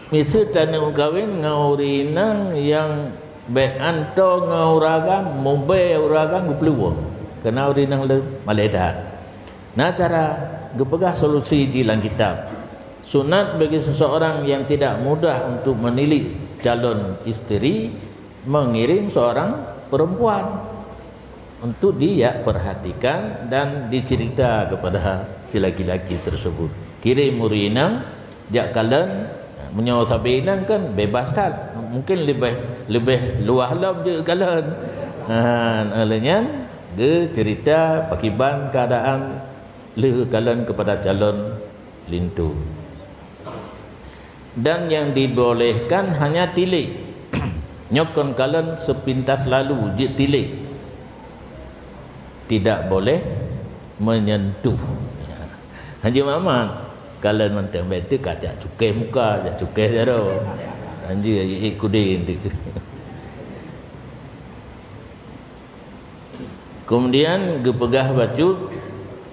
Misal tanah kawin ngaurinang yang beanto ngauragam mumbai uragam gupluwang kena urinang le maledah. Nah cara gepegah solusi jilang kitab. Sunat bagi seseorang yang tidak mudah untuk menilik calon istri mengirim seorang perempuan untuk dia perhatikan dan dicerita kepada si laki-laki tersebut. Kirim urinang jak kalian menyawa sabinan kan bebas tak, mungkin lebih luah lam je kalian. Alanya dia cerita pakiban keadaan le kalian kepada calon lintu. Dan yang dibolehkan hanya tilik. Nyokon kalian sepintas lalu je tilik. Tidak boleh menyentuh. Haji Muhammad kalian mentang betul kacak cukai muka, kacak cukai daro. Haji ikudin. Kemudian gepegah baju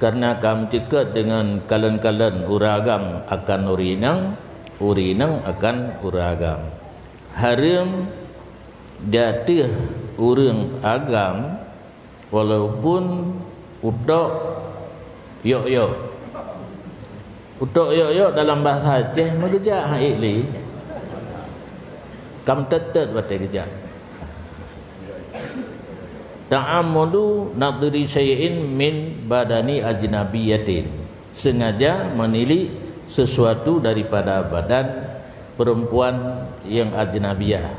karena kamu cekat dengan kalian uragam akan urinang akan uragam. Haram jatuh urang agam walaupun utok yok-yok. Utok yok-yok dalam bahasa Aceh mengejak haikli. Kam tetet batai kejak. Ta'amudu nadri syai'in min badani ajnabiyatin. Sengaja menilik sesuatu daripada badan perempuan yang ajnabiyah.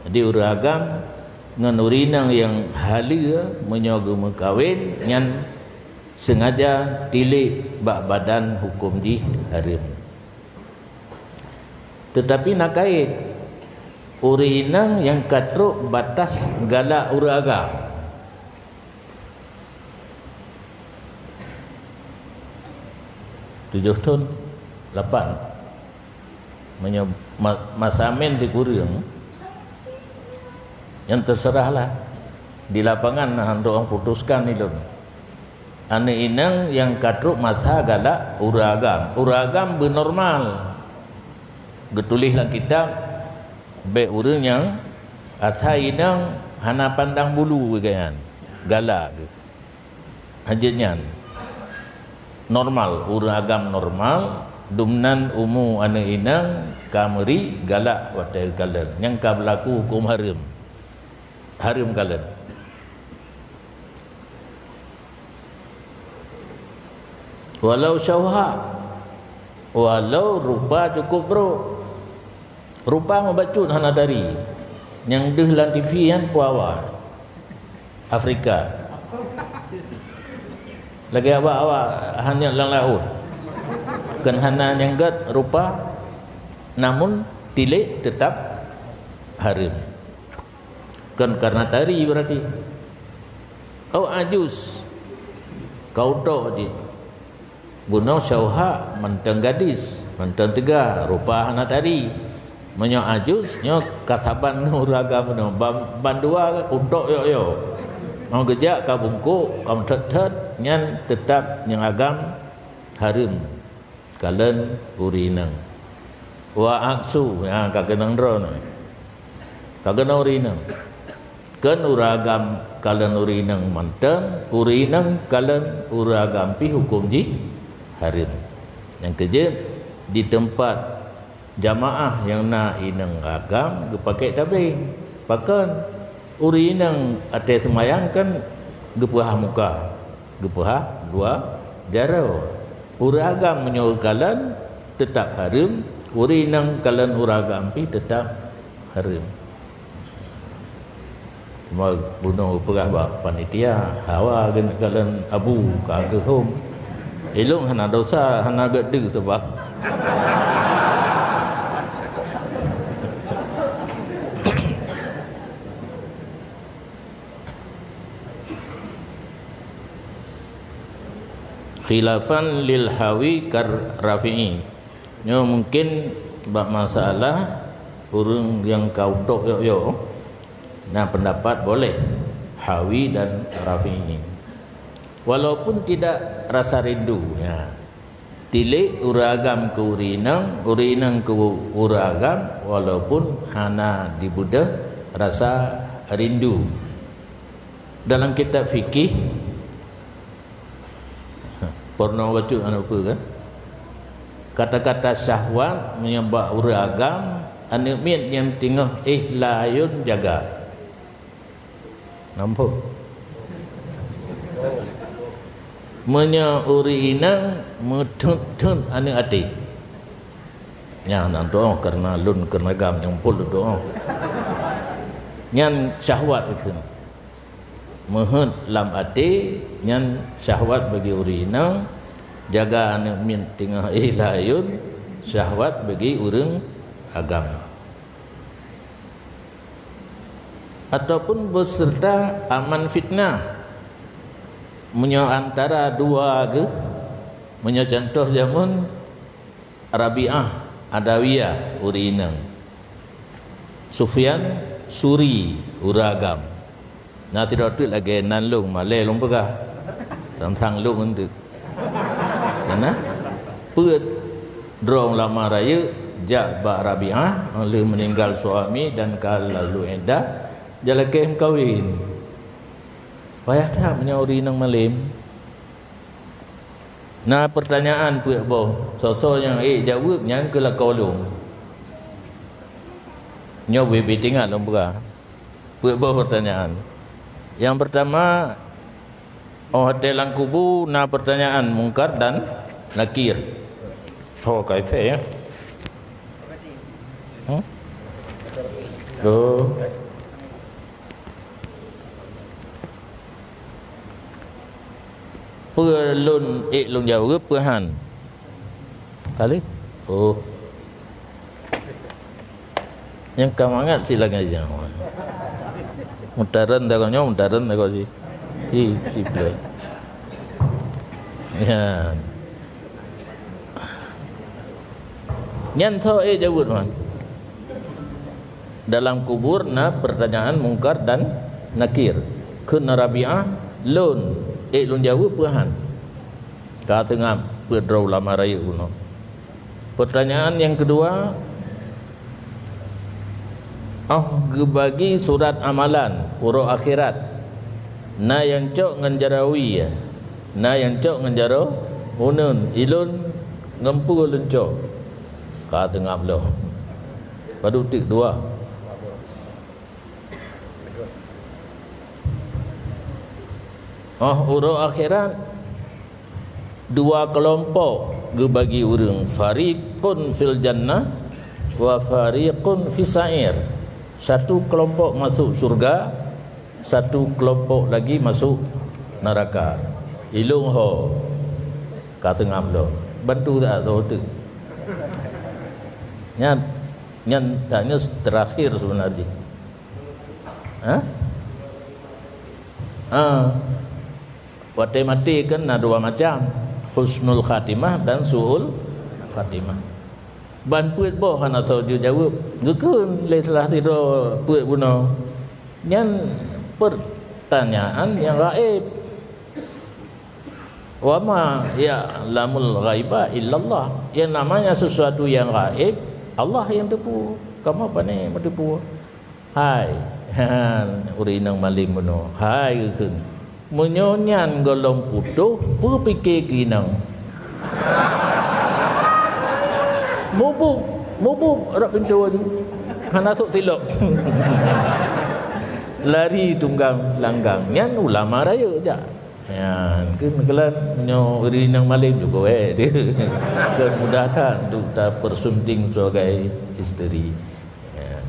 Jadi uragam ngenurinang yang halia menyogu mengkawin yang sengaja tilik bak badan hukum di haram. Tetapi nak kait urinang yang katruk batas galak uragam. 7 tahun 8 masamen di kurang yang terserahlah di lapangan hendak orang putuskan itu. Ane inang yang katruk masa galak uragam bernormal getulihlah kitab be urang yang asa inang hana pandang bulu kan galak hajatnya normal, uragam normal, dumnan umu ane inang kameri galak watai kalian yang ka berlaku hukum haram kalian. Walau syauha, walau rupa cukup bro, rupa membacut hana dari yang dehlan TV yang puawa Afrika lagi awak hanya lang laut kan hana nyanggat rupa namun tilik tetap haram kan karena tari berarti ajus kau tok di bunau syauha mentang gadis mentang tegar rupa hana tari menyo ajus nyo kasaban uragam no bandua utok yo mau gejak ka bungkuk kam tet nyan tetap yang agam haram kalen urinang wa aksu ya kagenang dron kagenang urinang kan uragam kalen urinang manteng urinang kalen uragam pi hukum ji haram. Yang kerja di tempat jamaah yang nak inang agam gepakai tabing pakan urinang ate semayang kan gepuah muka gepuah dua jarau uragam menyuruhkalan tetap haram urinang kalan uragam pi tetap haram. Mau bunuh perah bak panitia hawa gen kalan abu ka ke home elok hana dosa hana gede sebab khilafan lil hawi kar rafi'i. Yo mungkin bab masalah urang yang kau dok yo. Nah pendapat boleh hawi dan rafi'i. Walaupun tidak rasa rindu ya. tilik uragam ke urinang ke uragam walaupun hana dibuda rasa rindu. Dalam kitab fikih pernah baca apa kan? Kata-kata syahwat menyebab uragam anak min yang tengah layun jaga. Nampak? Menya urinang metun anak hati. Yang nak doa karena lun kena gam yang pul doa. Yang syahwat itu. Mohon lam hati yang syahwat bagi urinang, jaga anak min tengah layun, syahwat bagi urang agama. Ataupun berserta aman fitnah menyo antara dua ke menyo contoh zaman Rabi'ah Adawiyah urinang, Sufyan Suri uragam. Nah tidak tu lagi nanlung malay long pegah tentang lung untuk karena put drong lama raya jak ba Rabi'ah oleh meninggal suami dan kalau edah jalakem kawin payah tak menyauri nang malim. Nah pertanyaan puak boh so yang jawab yang ke la kolong nyowe betingat long pegah puak boh pertanyaan. Yang pertama, dalam kubu na pertanyaan mungkar dan nakir. Oh, kaifah ya. Oh. Pelun lung jawab pehan. Kali? Oh. Yang kamangat silakan aja. Mutaran dah kau nyom, mutaran dah kau si play. Ya. Nyan tho jawab man. Dalam kubur na pertanyaan mungkar dan nakir. Kun Rabi'ah lun lun jawab pehan. Ka tengah berdraw lama raya kuno. Pertanyaan yang kedua, bagi surat amalan urut akhirat na yang cok nganjarawi ya na yang cok nganjaro unun ilun ngempu lencok ka tengah belah padu tik dua urut akhirat dua kelompok bagi urang fariqun fil jannah wa fariqun fis sa'ir. Satu kelompok masuk surga, satu kelompok lagi masuk neraka. Ilung ho kata ngamlo. Bantu tak tahu tu. Nyan tanya terakhir sebenarnya. Wate mati kan ada dua macam, husnul khatimah dan suul khatimah. Ban puit boh kan atau dia jawab gekun le telah tidur puit buno nyan pertanyaan yang gaib wa ma ya lamul ghaiba illallah yang namanya sesuatu yang gaib Allah yang tepu kamu apa ni matipu hai urinang maling buno hai gekun menyonyan golong putuh berfikir kinang Mubuk rak pintu tu. Hana tok tilok. Lari tunggang langgang. Nyan ulama raya aja. Ya, kelan nyo urinang maling juga dia. Kemudahan untuk tak persunting sebagai isteri. Ya.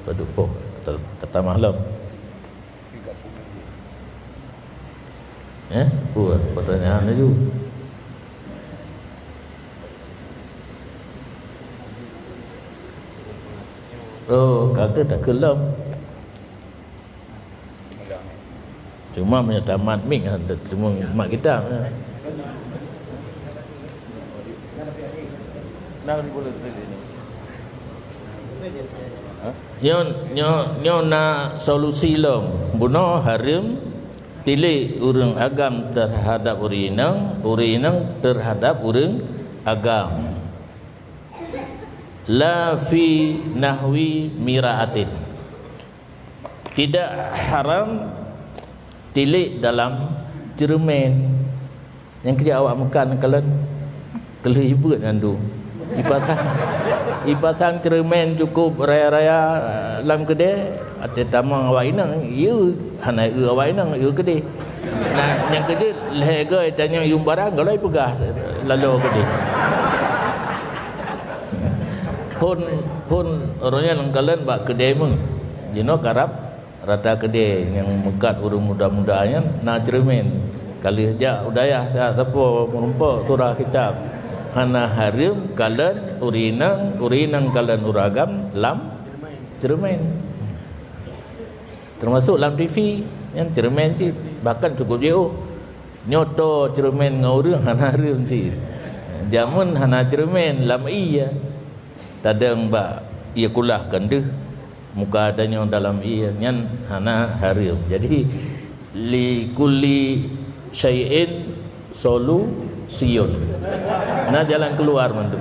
Paduk po tata malam. Pertanyaan itu. Kakak tak kelam. Cuma menyata mat ming ada semua mak kita. Nyo na solusi lom. Buno harim Tilik urang agam terhadap urinang terhadap urang agam. La fi nahwi miraatin. Tidak haram tilik dalam cermin. Yang kerja awak makan kalian kelihibut nandu. Ipatang cermin cukup raya-raya dalam kedai. Ada tamang awak inang, you hana awak inang, you kedai. Nah, yang kedai lehega tanya yung barang galai pegah lalu kedai. Pun orangnya langkalan bak kedai meng. Jino karap rata kedai yang mekat urang muda-mudanya na cermin. Kali aja udayah siapa merumpak surah kitab. Hana harim kalan urinang kalan uragam lam cermin. Termasuk dalam TV yang cermin cik bahkan cukup jauh nyoto cermin ngau hana harim cik jamun hana cermin lam iya tadang ba ia kulah kendeh muka adanya dalam iya nyan hana harim. Jadi li kulli syai'in solusiun. Nah jalan keluar mandum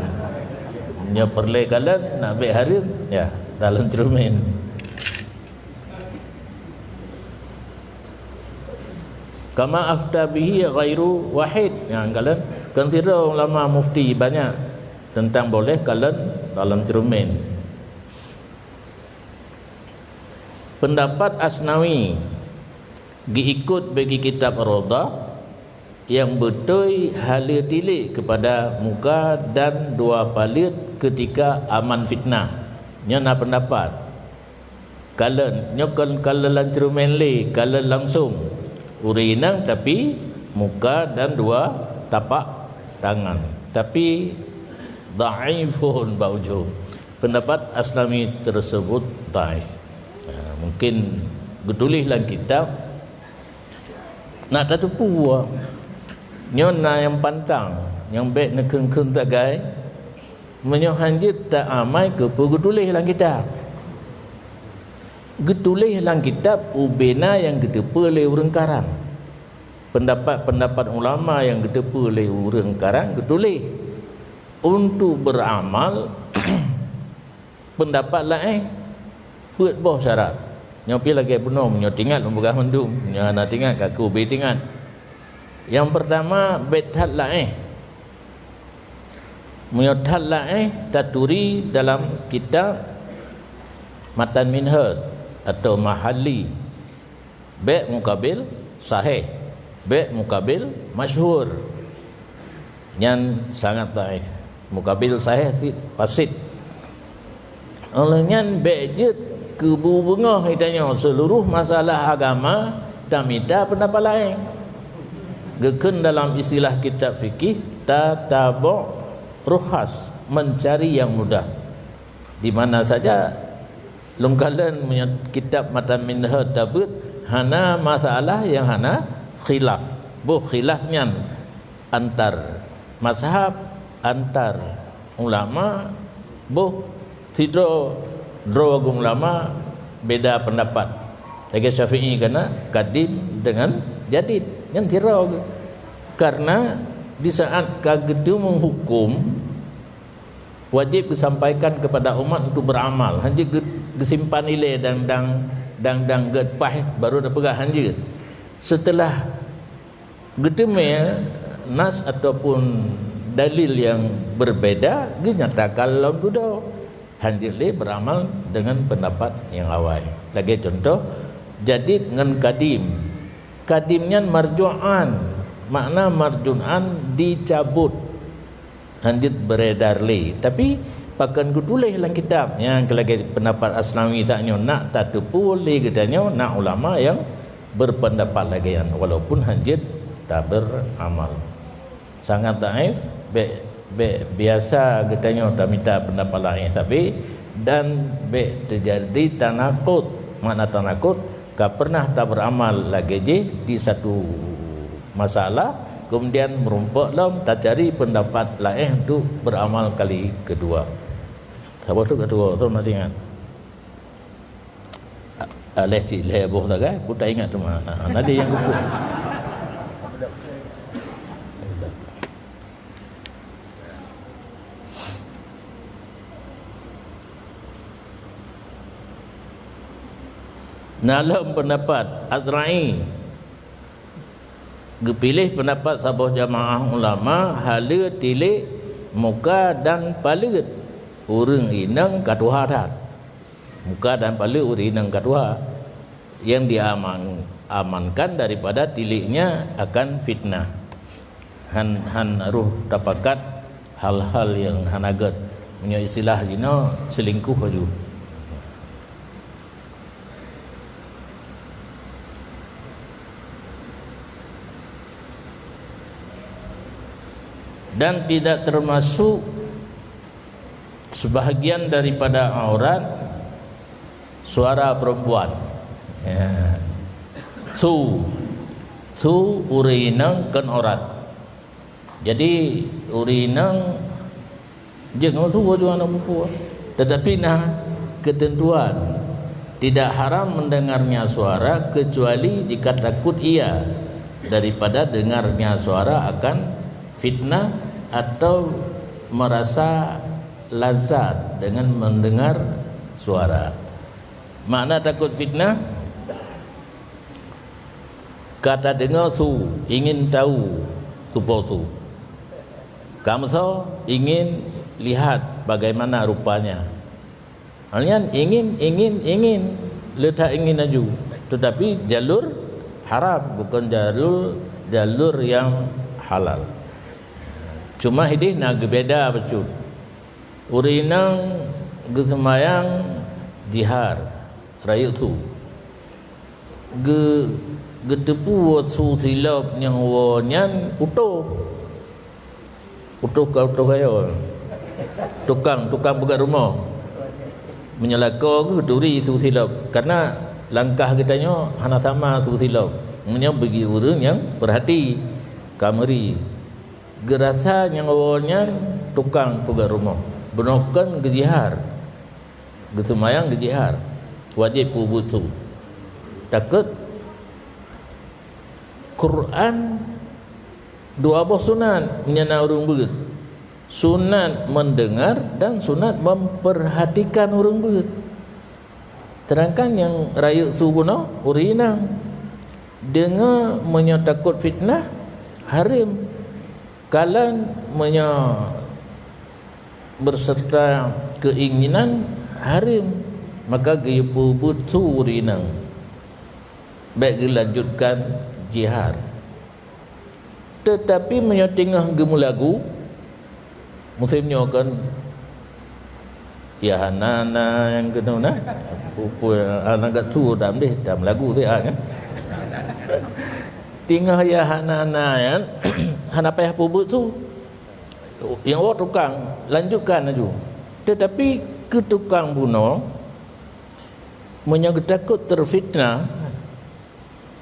nya perle kalan nak be harim ya dalam cermin. Kama afta bihi ghairu wahid. Yang kalian kira ulama mufti banyak tentang boleh kalian dalam cermin. Pendapat Asnawi diikut bagi kitab Rodah yang betul halir tilik kepada muka dan dua palit ketika aman fitnah. Nya pendapat kalian nyokon kalian cermin le kalian langsung urinang tapi muka dan dua tapak tangan, tapi dhaifun baujum. Pendapat Aslami tersebut dhaif. Mungkin getulislah kitab nak tatupu nyona yang pantang yang baik nekeng-keng tak gai menyohanjit tak amai ke getulislah kitab. Getulis dalam kitab ubena yang getepa oleh urang karang. Pendapat-pendapat ulama yang getepa oleh urang karang getulis untuk beramal pendapat lain buat boh syarat. Nyopi lagi benom nyo tinggal membegah mendum nyo ana tinggal kaku be tinggal. Yang pertama betat lain. Menyotat lain taturi dalam kitab Matan Minhaj atau mahali be mukabil sahih be mukabil masyhur yang sangat dhaif. Mukabil sahih fasid olehnya be je kebu bengah ditanya seluruh masalah agama tamida pendapat lain geken dalam istilah kitab fikih tatabu ruhas mencari yang mudah di mana saja. Lungkalan kitab Matan Minhaj tabut hana masalah yang hana khilaf. Bu khilafnya antar mazhab, antar ulama, bu tidro drogung ulama beda pendapat. Lagi Syafi'i kena kadim dengan jadid yang tirau. Karena di saat kagedu menghukum wajib disampaikan kepada umat untuk beramal. Hanya disimpan nilai dan getpah baru dah pegah hanya. Setelah gedeme nas ataupun dalil yang berbeda dinyatakan lawan kuda. Hanya beramal dengan pendapat yang awal. Lagi contoh jadid dengan kadim. Kadimnya marju'an. Makna marju'an dicabut. Hanjit beredar le tapi pakan kutulis dalam kitab yang kelagi pendapat Asnawi taknya nak tatupu le katanya nak ulama yang berpendapat lagi yang walaupun hanjit tak beramal sangat dhaif biasa katanya tak minta pendapat lain tapi dan terjadi tanakut. Makna tanakut ka pernah tak beramal lagi je di satu masalah kemudian merompak dalam tak cari pendapat lain untuk beramal kali kedua. Siapa tu kedua? Tu masih ingat? Aleh cik leh boh tak kan? Aku tak ingat tu mana. Ada yang kumpul. Dalam pendapat Azra'i, pilih pendapat sabah jamaah ulama hala tilik muka dan palut urang inang katuha tat. Muka dan palut urang inang katuha yang diamankan daripada tiliknya akan fitnah. Han ruh tapakat hal-hal yang hanagat punya istilah jino selingkuh baju. Dan tidak termasuk sebahagian daripada aurat suara perempuan. Ya. Tu urinang kan aurat. Jadi urinang jangan tu wajah anak perempuan. Tetapi nah ketentuan tidak haram mendengarnya suara kecuali jika takut ia daripada dengarnya suara akan fitnah atau merasa lazat dengan mendengar suara. Makna takut fitnah, kata dengar tu ingin tahu tubuh tu. Kamu tahu ingin lihat bagaimana rupanya. Kalian ingin letak ingin aju. Tetapi jalur haram bukan jalur yang halal. Cuma ini nak beda betul. Urinang gesemayang jihar rayu tu. Getepu su silap yang wanyan utuh kayo. Tukang pegat rumah. Menyelaka ke duri su silap. Karena langkah kitanya hana sama su silap. Punya bagi orang yang perhati kameri. Gerasa yang awalnya tukang pegat rumah benokan gejihar getumayang gejihar wajib pubutu takut Quran dua buah sunat menyana urung beut sunat mendengar dan sunat memperhatikan urung beut terangkan yang rayu subuno urinang dengar menyatakut fitnah harim kalan berserta keinginan harim maka gaya pubutu urinang baik dilanjutkan jihar. Tetapi menyotengah gemu lagu musimnya kan ya hanana yang kena nak pupu anak kat tu dalam lagu dia kan tinggal ya hanana yang hana payah pubut tu yang awak tukang lanjutkan aja. Tetapi ke tukang bunuh menyangkut takut terfitnah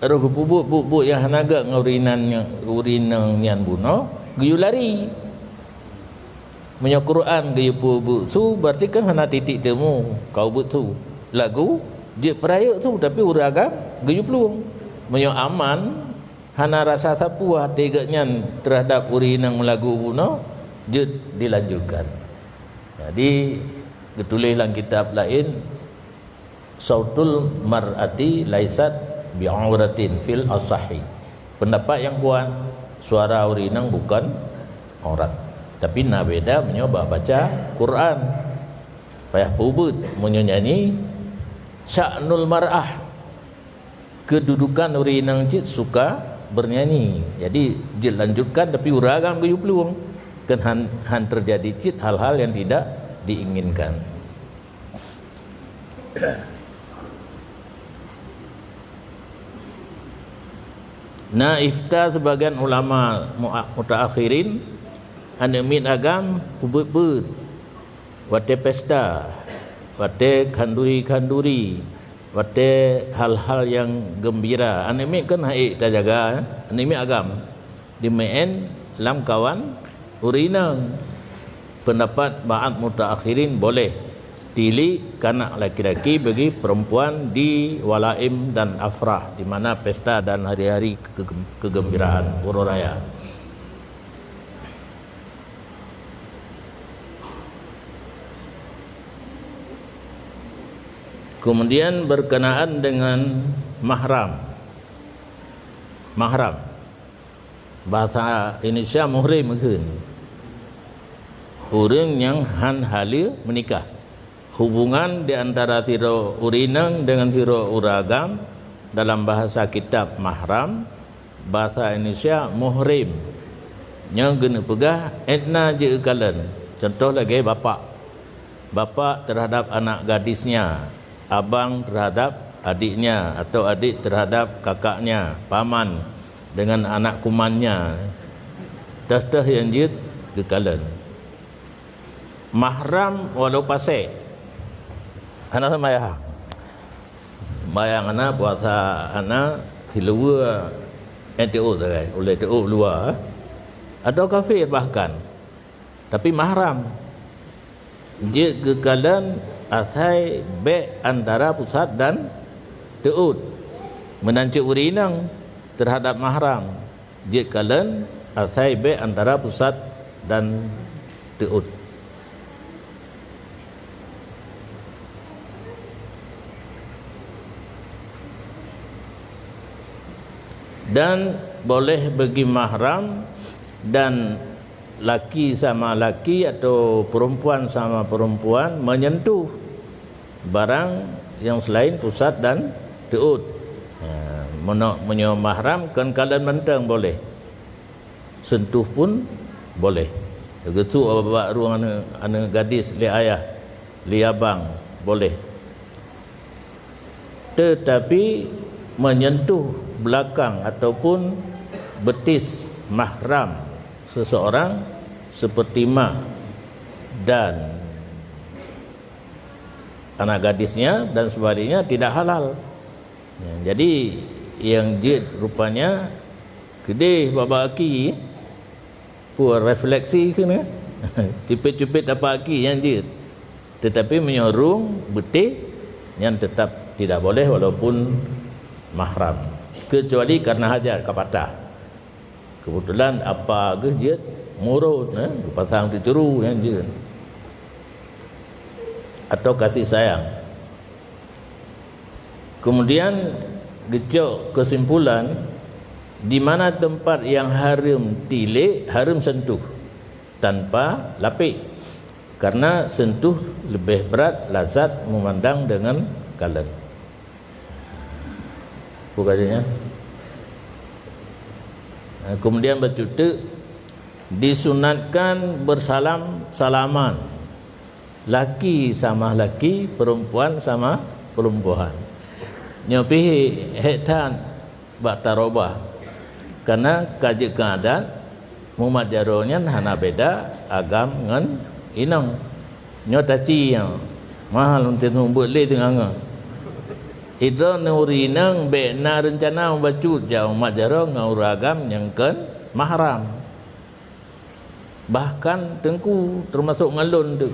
roh pubut yang hanaga urinang yang bunuh gayu lari menyangkut Quran gayu pubut tu berarti kan hana titik temu kau but tu lagu dia peraya tu tapi uragam gayu peluang menyangkut aman hana rasa sapu tegaknya terhadap urinang lagu bunuh dia dilanjutkan. Jadi ditulis dalam kitab lain sautul mar'ati laisat bi'auratin fil asahi. Pendapat yang kuat suara urinang bukan aurat. Tapi nak beda menyoba baca Quran. Payah pubut menyanyi sya'nul mar'ah. Kedudukan urinang cik suka bernyanyi. Jadi dia lanjutkan tapi uragam gayu peluang. Kan han terjadi cit hal-hal yang tidak diinginkan. Nah ifta sebagian ulama mutaakhirin anemin agam ubut-but wate pesta wate kanduri wate hal-hal yang gembira anemin kan haik dah jaga anemin agam di meen lam kawan urinang pendapat ba'at mutaakhirin boleh tili kanak laki-laki bagi perempuan di walaim dan afrah, di mana pesta dan hari-hari kegembiraan huru raya. Kemudian berkenaan dengan mahram. Mahram bahasa Indonesia muhrim mungkin orang yang hala menikah. Hubungan di antara tiro urinang dengan tiro uragam dalam bahasa kitab mahram, bahasa Indonesia muhrim. Yang guna pegah etna je kalan. Contoh lagi bapa terhadap anak gadisnya, abang terhadap adiknya, atau adik terhadap kakaknya, paman dengan anak kumannya. Dah yang je kekalan. Mahram walau pasai anak sembahyang. Sembahyang anak puasa anak silua NTO tadi, oleh NTO luar atau kafir bahkan. Tapi mahram dia kekalan asai be antara pusat dan teut. Menancik urinang terhadap mahram dia kekalan asai be antara pusat dan teut. Dan boleh bagi mahram dan laki sama laki atau perempuan sama perempuan menyentuh barang yang selain pusat dan teut. Menyo mahram kan kalian mentang boleh, sentuh pun boleh. Begitu bapak ruang anak gadis li ayah li abang boleh. Tetapi menyentuh belakang ataupun betis mahram seseorang seperti mak dan anak gadisnya dan sebagainya tidak halal. Jadi yang jid rupanya kedih baba aki pur refleksi kena cipit-cipit apa aki yang jid, tetapi menyorong betis yang tetap tidak boleh walaupun mahram, kecuali karena hajat kapatah. Kebetulan apa ke dia murut pasang dicuru yang dia atau kasih sayang. Kemudian gecok kesimpulan di mana tempat yang haram tilik, haram sentuh tanpa lapik, karena sentuh lebih berat lazat memandang dengan kalan. Bukannya. Kemudian bercutuk disunatkan bersalam-salaman, laki sama laki, perempuan sama perempuan. Nyopi hetan bak tarobah karena kaji keadaan Muhammad jaronya hana beda agam dengan inang nyotaci yang mahal untuk numbuk le tengah itu nurinang be na rencana membacut jauh Muhammad jaro ngauragam yang ken mahram, bahkan tengku termasuk ngalun tu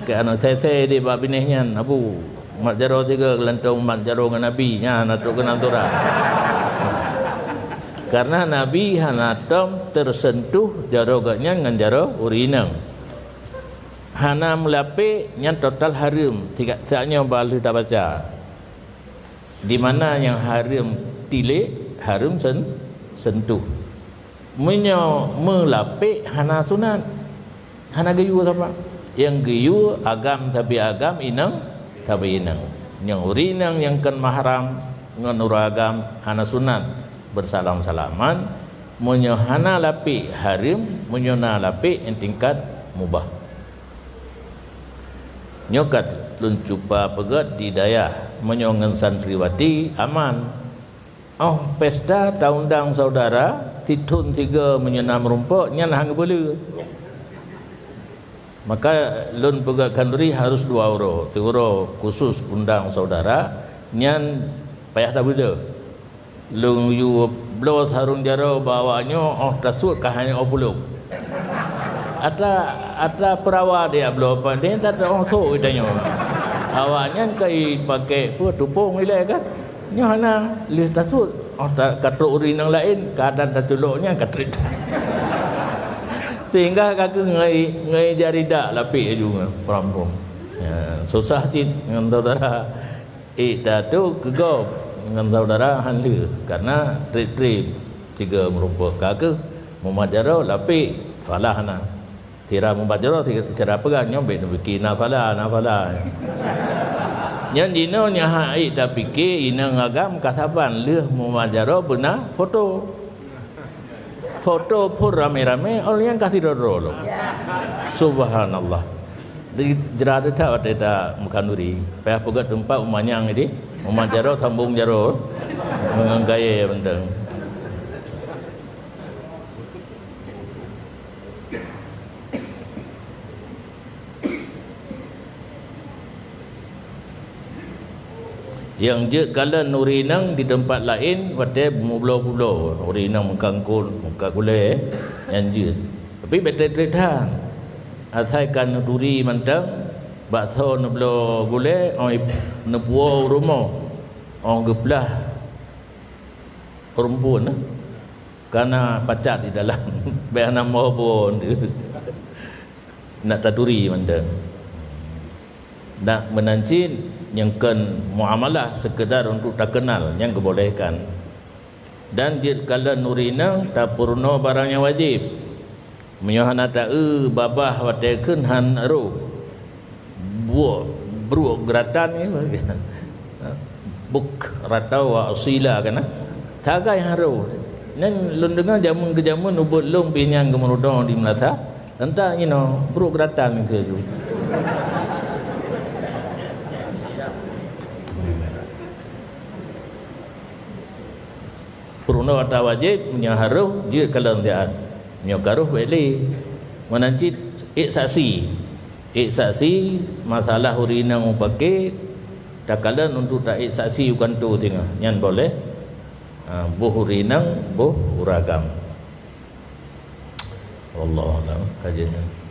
ke anak saya di bab binihnya abu Muhammad jaro tiga kelantong Muhammad jaro dengan Nabi nya natuk kenal turah. Karena Nabi hanatom tersentuh jaroganya dengan jaro urinang. Hana melape yang total haram, tidak saatnya balu tak baca. Di mana yang haram tilik, haram sentuh. Melape hana sunat. Hana gayu apa? Yang gayu agam tapi agam, inang tapi inang. Yang urinang yang kan mahram dengan uragam hana sunat. Bersalam-salaman, menyohana lapi harim, menyona lapi yang tingkat mubah. Nyokat luncupa pegat di dayah, menyongen santriwati aman. Oh pesta taundang saudara, titun tiga menyenam rumput, nyan hang boleh. Maka lun pegat kanduri harus 2 euro, 3 euro khusus undang saudara, nyan payah tak boleh. Lung yu blos harung jaro bawanya oh tasuk kah hanya opuluk ada perawa dia belum apa dia tak tahu tu ditanya. Awaknya kai pakai apa tupung ile kan. Nya hana lih tasut. Oh tak kata uri nang lain keadaan tatuloknya katrit. Sehingga kakak ngai jari dak lapik juga perampung. Ya, susah cit dengan saudara. Dah tu gegap dengan saudara hanla karena trip tiga merupakan kakak memajaro lapik falah na. Tira memajaro cara pegang nyombe bikin nafala. Yang dino nya hai dah fikir ina ngagam kasaban leh memajaro benar foto pun rame-rame orang yang kasih doro. Subhanallah. Di jerada tak ada mukanduri. Payah pegat tempat umanyang ini, memajaro sambung jaro menggaya benda. Yang je kala nurinang di tempat lain pada bulo-bulo nurinang mengkangkul muka gule yang je tapi betul-betul dah asaikan nuri mantang bakso nubulo gule oi nubuo rumah orang geblah perempuan karena pacat di dalam biar nama pun nak taduri mantang nak menancin yang kan muamalah sekedar untuk tak kenal yang kebolehkan dan jika kala nurina tak purno barang yang wajib menyohana tak babah watekeun han ro buah bro geratan ni buk ratau wa asila kana tagai haro nan lundungan jamun ke jamun ubut lung pinyang kemerudong di melata entah bro geratan ni keju puruna wata wajib menyaharuh dia kalau dia nyokaruh beli menanti saksi masalah urina mau pakai takalan untuk tak saksi bukan tu tengah nyan boleh buh urinang buh uragam Allah kajian